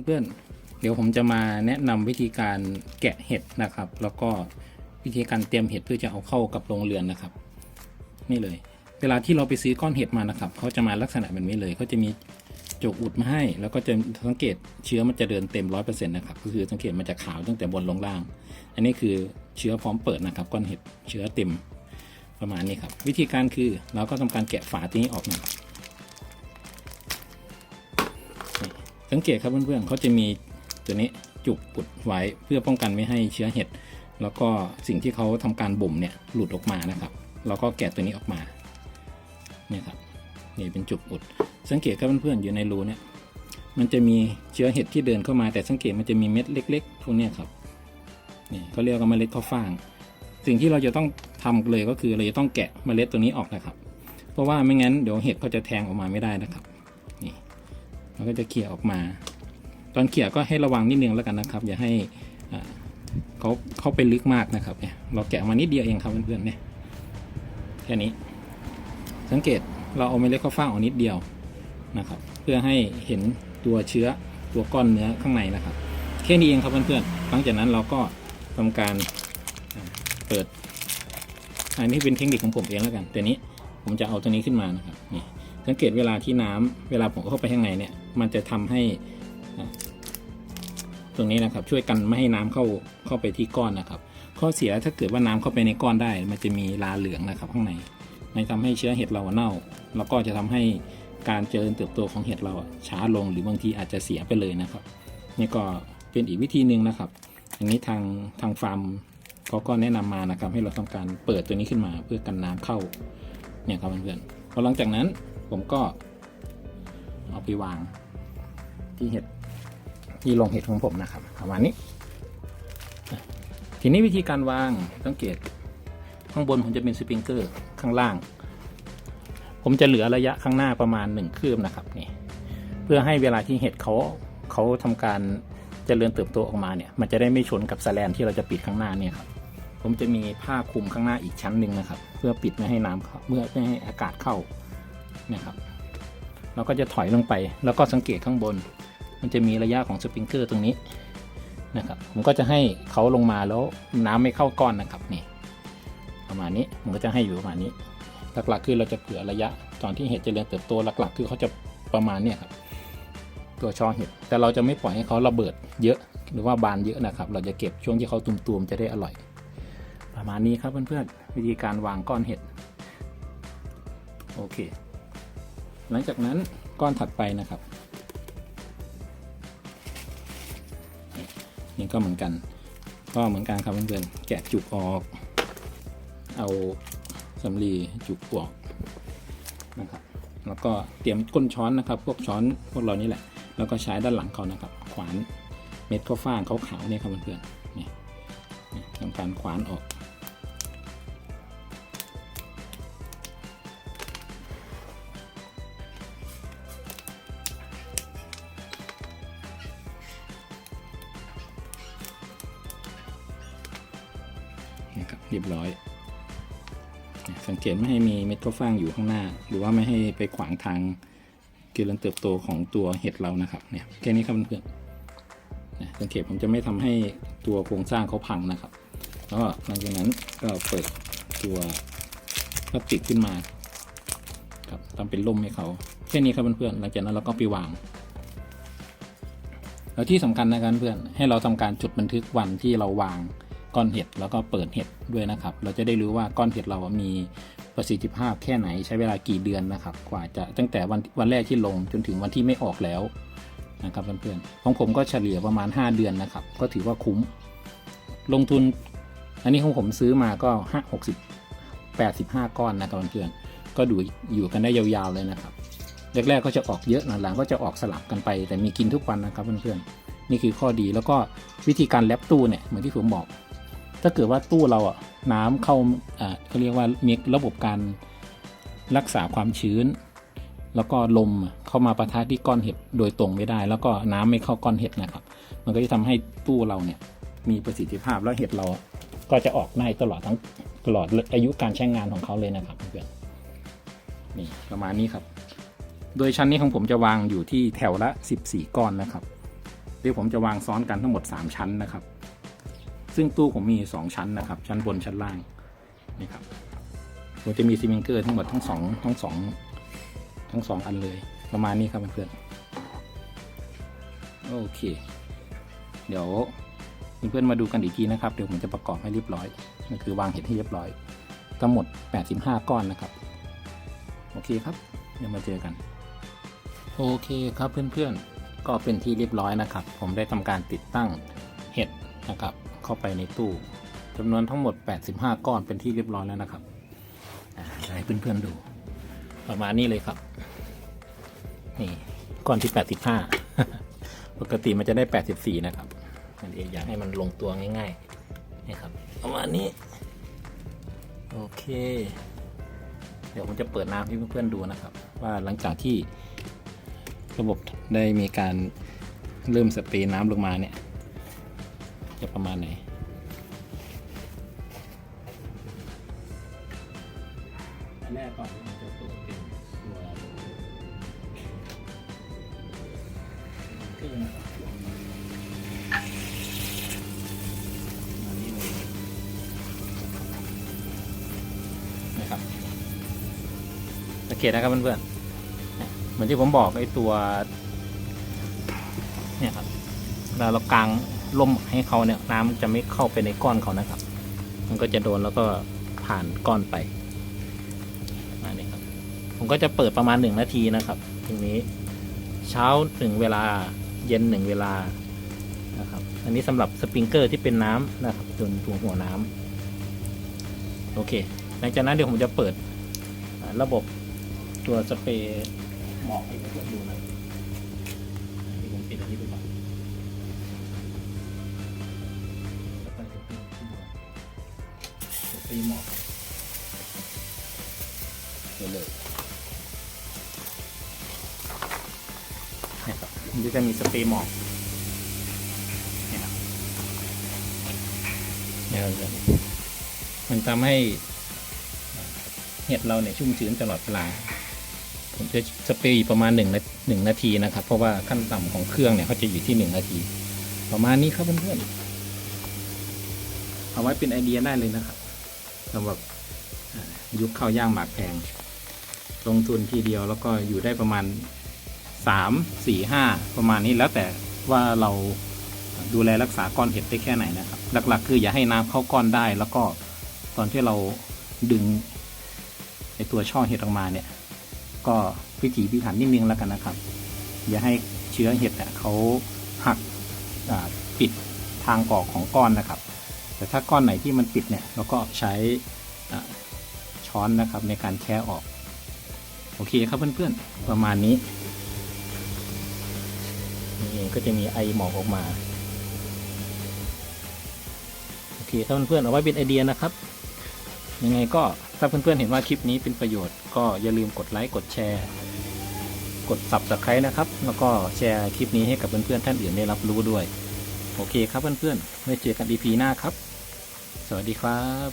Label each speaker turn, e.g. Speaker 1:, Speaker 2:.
Speaker 1: เพื่อนๆเดี๋ยวผมจะมาแนะนำวิธีการแกะเห็ดนะครับแล้วก็วิธีการเตรียมเห็ดเพื่อจะเอาเข้ากับโรงเรือนนะครับนี่เลยเวลาที่เราไปซื้อก้อนเห็ดมานะครับเขาจะมาลักษณะแบบนี้เลยเขาจะมีจกอุดมาให้แล้วก็จะสังเกตเชื้อมันจะเดินเต็ม 100% นะครับก็คือสังเกตมันจะขาวตั้งแต่บนลงล่างอันนี้คือเชื้อพร้อมเปิดนะครับก้อนเห็ดเชื้อเต็มประมาณนี้ครับวิธีการคือเราก็ทำการแกะฝาตัวนี้ออกนะครับสังเกตครับเพื่อนๆเขาจะมีตัวนี้จุกอุดไว้เพื่อป้องกันไม่ให้เชื้อเห็ดแล้วก็สิ่งที่เขาทำการบ่มเนี่ยหลุดออกมานะครับเราก็แกะตัวนี้ออกมาเนี่ยครับนี่เป็นจุกอุดสังเกตครับเพื่อนๆอยู่ในรูเนี่ยมันจะมีเชื้อเห็ดที่เดินเข้ามาแต่สังเกตมันจะมีเม็ดเล็กๆพวกนี้ครับนี่เขาเรียกว่าเมล็ดข้าวฟ่างสิ่งที่เราจะต้องทำเลยก็คือเราจะต้องแกะเมล็ดตัวนี้ออกนะครับเพราะว่าไม่งั้นเดี๋ยวเห็ดเขาจะแทงออกมาไม่ได้นะครับนี่มันก็จะเขี่ยออกมาตอนเขี่ยก็ให้ระวังนิดนึงแล้วกันนะครับอย่าให้เขาเข้าไปลึกมากนะครับเนี่ยเราแกะมานิดเดียวเองครับเพื่อนๆเนี่ยแค่นี้สังเกตเราเอาเมล็ดข้าวฟ่างออกนิดเดียวนะครับเพื่อให้เห็นตัวเชื้อตัวก้อนเนื้อข้างในนะครับแค่นี้เองครับเพื่อนๆหลังจากนั้นเราก็ทำการเปิดอันนี้เป็นเทคนิคของผมเองแล้วกันแต่นี้ผมจะเอาตัวนี้ขึ้นมานะครับนี่สังเกตเวลาที่น้ำเวลาผมเข้าไปข้างในเนี่ยมันจะทำให้ตรงนี้นะครับช่วยกันไม่ให้น้ำเข้าไปที่ก้อนนะครับข้อเสียถ้าเกิดว่าน้ำเข้าไปในก้อนได้มันจะมีลาเหลืองนะครับข้างในมันทำให้เชื้อเห็ดเราเน่าแล้วก็จะทำให้การเจริญเติบโตของเห็ดเราช้าลงหรือบางทีอาจจะเสียไปเลยนะครับนี่ก็เป็นอีกวิธีหนึ่งนะครับอย่างนี้ทางฟาร์มเขาก็แนะนำมานะครับให้เราทำการเปิดตัวนี้ขึ้นมาเพื่อกันน้ำเข้าเนี่ยครับเพื่อนๆพอหลังจากนั้นผมก็เอาไปวางที่เห็ดที่ลงเห็ดของผมนะครับประมาณนี้ทีนี้วิธีการวางสังเกตข้างบนผมจะเป็นสปริงเกอร์ข้างล่างผมจะเหลือระยะข้างหน้าประมาณ1 คืบนะครับนี่เพื่อให้เวลาที่เห็ดเขาทำการเจริญเติบโตออกมาเนี่ยมันจะได้ไม่ชนกับแสแลนที่เราจะปิดข้างหน้าเนี่ยครับผมจะมีผ้าคลุมข้างหน้าอีกชั้นหนึ่งนะครับเพื่อปิดไม่ให้น้ำไม่ให้อากาศเข้าเนี่ยครับเราก็จะถอยลงไปแล้วก็สังเกตข้างบนมันจะมีระยะของสปริงเกอร์ตรงนี้นะครับผมก็จะให้เขาลงมาแล้วน้ำไม่เข้าก้อนนะครับนี่ประมาณนี้ผมก็จะให้อยู่ประมาณนี้หลักๆคือเราจะเผื่อระยะตอนที่เห็ดเจริญเติบโตหลักๆคือเขาจะประมาณนี้ครับตัวช่อเห็ดแต่เราจะไม่ปล่อยให้เขาระเบิดเยอะหรือว่าบานเยอะนะครับเราจะเก็บช่วงที่เขาตุ่มๆจะได้อร่อยประมาณนี้ครับเพื่อนๆวิธีการวางก้อนเห็ดโอเคหลังจากนั้นก้อนถัดไปนะครับนี่ก็เหมือนกันครับเพื่อนๆแกะจุกออกเอาสำลีจุกออกนะครับแล้วก็เตรียมก้นช้อนนะครับพวกช้อนพวกเรานี่แหละแล้วก็ใช้ด้านหลังเขานะครับขวานเม็ดข้าวฟ่างขาวๆเนี่ยครับเพื่อนๆนี่ทำการขวานออกนะครับเรียบร้อยสังเกตไม่ให้มีเม็ดข้าวฟ่างอยู่ข้างหน้าหรือว่าไม่ให้ไปขวางทางเจริญเติบโตของตัวเห็ดเรานะครับเนี่ยแค่นี้ครับเพื่อนๆสังเกตผมจะไม่ทำให้ตัวโครงสร้างเขาพังนะครับแล้วหลังจากนั้นก็เปิดตัวพลาสติกขึ้นมาครับทำเป็นร่มให้เขาแค่นี้ครับเพื่อนๆหลังจากนั้นเราก็ไปวางแล้วที่สำคัญนะครับเพื่อนให้เราทำการจดบันทึกวันที่เราวางก้อนเห็ดแล้วก็เปิดเห็ดด้วยนะครับเราจะได้รู้ว่าก้อนเห็ดเรามีประสิทธิภาพแค่ไหนใช้เวลากี่เดือนนะครับกว่าจะตั้งแต่วันแรกที่ลงจนถึงวันที่ไม่ออกแล้วนะครับเพื่อนๆของผมก็เฉลี่ยประมาณ5 เดือนนะครับก็ถือว่าคุ้มลงทุนอันนี้ของผมซื้อมาก็85 ก้อนนะครับเพื่อนๆก็ดูอยู่กันได้ยาวๆเลยนะครับแรกๆก็จะออกเยอะหลังๆก็จะออกสลับกันไปแต่มีกินทุกวันนะครับเพื่อนๆนี่คือข้อดีแล้วก็วิธีการแลบตู้เนี่ยเหมือนที่ผมบอกถ้าเกิดว่าตู้เราน้ำเข้าเขาเรียกว่ามีระบบการรักษาความชื้นแล้วก็ลมเข้ามาปะทะที่ก้อนเห็ดโดยตรงไม่ได้แล้วก็น้ำไม่เข้าก้อนเห็ดนะครับมันก็จะทำให้ตู้เราเนี่ยมีประสิทธิภาพแล้วเห็ดเราก็จะออกได้ตลอดอายุการใช้งานของเขาเลยนะครับเพื่อนนี่ประมาณนี้ครับโดยชั้นนี้ของผมจะวางอยู่ที่แถวละ14 ก้อนนะครับ เดี๋ยวผมจะวางซ้อนกันทั้งหมด3ชั้นนะครับซึ่งตู้ผมมี2ชั้นนะครับชั้นบนชั้นล่างนี่ครับผมจะมีซีมิงเกอร์ทั้งหมดทั้งสองอันเลยประมาณนี้ครับเพื่อนๆโอเคเดี๋ยวเพื่อนๆมาดูกันอีกทีนะครับเดี๋ยวผมจะประกอบให้เรียบร้อยนั่นคือวางเห็ดให้เรียบร้อยทั้งหมด85ก้อนนะครับโอเคครับเดี๋ยวมาเจอกันโอเคครับเพื่อนๆก็เป็นที่เรียบร้อยนะครับผมได้ทำการติดตั้งเห็ดนะครับเข้าไปในตู้จำนวนทั้งหมด85ก้อนเป็นที่เรียบร้อยแล้วนะครับให้เพื่อนๆดูประมาณนี้เลยครับนี่ก้อนที่85ปกติมันจะได้84นะครับนั่นเองอยากให้มันลงตัวง่ายๆนี่ครับประมาณนี้โอเคเดี๋ยวผมจะเปิดน้ำให้เพื่อนๆดูนะครับว่าหลังจากที่ระบบได้มีการเริ่มสเปรย์น้ำลงมาเนี่ยจะประมาณไหนอันแรกก่อนมันจะเปิดเป็นตัวเครื่องอันนี้เลยนะครับสังเกตนะครับเพื่อนๆเหมือนที่ผมบอกไอ้ตัวเนี่ยครับเวลาเรากางลมให้เขาเนี่ยน้ำจะไม่เข้าไปในก้อนเขานะครับมันก็จะโดนแล้วก็ผ่านก้อนไปนี่ครับผมก็จะเปิดประมาณ1 นาทีนะครับทีนี้เช้า1 เวลาเย็น1 เวลานะครับอันนี้สำหรับสปริงเกอร์ที่เป็นน้ำนะครับจนถึงหัวน้ำโอเคหลังจากนั้นเดี๋ยวผมจะเปิดระบบตัวสเปรย์หมอกให้เพื่อนๆดูนะที่ผมปิดอันนี้ไปก่อนแล้วก็จะเปิดที่ตัวสเปรย์หมอกเลยนี่ครับมันจะมีสเปรย์หมอกเนี่ยมันทำให้เห็ดเราเนี่ยชุ่มชื้นตลอดเวลาผมจะสเปรย์ประมาณ1 นาทีนะครับเพราะว่าขั้นต่ำของเครื่องเนี่ยเขาจะอยู่ที่1 นาทีประมาณนี้ครับเพื่อนๆเอาไว้เป็นไอเดียได้เลยนะครับสำหรับยุคข้าวย่างหมากแพงลงทุนทีเดียวแล้วก็อยู่ได้ประมาณ3 4 5ประมาณนี้แล้วแต่ว่าเราดูแลรักษาก้อนเห็ดได้แค่ไหนนะครับหลักๆคืออย่าให้น้ำเข้าก้อนได้แล้วก็ตอนที่เราดึงไอตัวช่อเห็ดออกมาเนี่ยก็พิถีพิถันนิดนึงแล้วกันนะครับอย่าให้เชื้อเห็ดเขาหักปิดทางออกของก้อนนะครับแต่ถ้าก้อนไหนที่มันปิดเนี่ยเราก็ใช้ช้อนนะครับในการแคะออกโอเคครับเพื่อนๆประมาณนี้นี่ก็จะมีไอหมอกออกมาโอเคครับเพื่อนๆเอาไว้เป็นไอเดียนะครับยังไงก็ถ้าเพื่อนๆเห็นว่าคลิปนี้เป็นประโยชน์ก็อย่าลืมกดไลค์กดแชร์กด Subscribe นะครับแล้วก็แชร์คลิปนี้ให้กับเพื่อนๆท่านอื่นได้รับรู้ด้วยโอเคครับเพื่อนๆไว้เจอกัน EP หน้าครับสวัสดีครับ